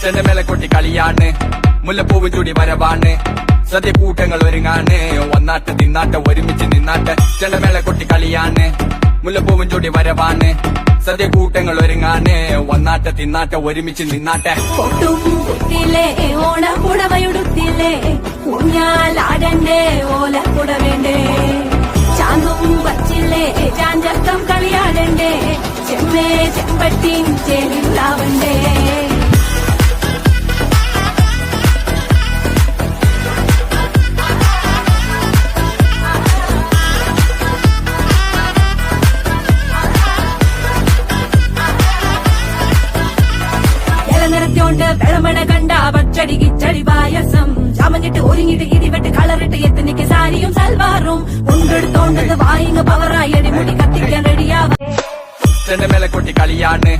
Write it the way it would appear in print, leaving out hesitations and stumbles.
ചെണ്ടമേള കൊട്ടി കളിയാണ്, മുല്ലപ്പൂവ് ചൂടി വരവാണ്, സദ്യ കൂട്ടങ്ങൾ ഒരുങ്ങാണ്, വന്നാട്ട് തിന്നാട്ട് ഒരുമിച്ച് നിന്നാട്ട്. ചെണ്ടമേള കൊട്ടി കളിയാണ്, മുല്ലപ്പൂവും ചൂടി വരവാണ്, സദ്യ കൂട്ടങ്ങൾ ഒരുങ്ങാണ്, വന്നാട്ട് തിന്നാട്ട് ഒരുമിച്ച് നിന്നാട്ടെ. കൊട്ടും കുത്തിയില്ലേ ഓണപ്പുടവയുടുത്തില്ലേ, ഊഞ്ഞാലാടണ്ടേ ഓലക്കുട വേണ്ടേ, ചാന്തും വച്ചില്ലേ ചാഞ്ചക്കം കളിയാടണ്ടേ, ചെമ്മേ ചെമ്പട്ടിൻ ചേലിലാവണ്ടേ. നിറത്തോണ്ട് വെളമണ കണ്ട പച്ചടി കിച്ചടി പായസം, ചമഞ്ഞിട്ട് ഒരുങ്ങിട്ട് ഇടിവെട്ട് കളറിട്ട് എത്തനിക്ക് സാരിയും സൽവാറും, കൊണ്ടെടുത്തോണ്ടത് വായിങ് പവറായി അടിമുടി കത്തിക്കാൻ റെഡിയാവ. ചെണ്ടമേള കൊട്ടി കളിയാണ്,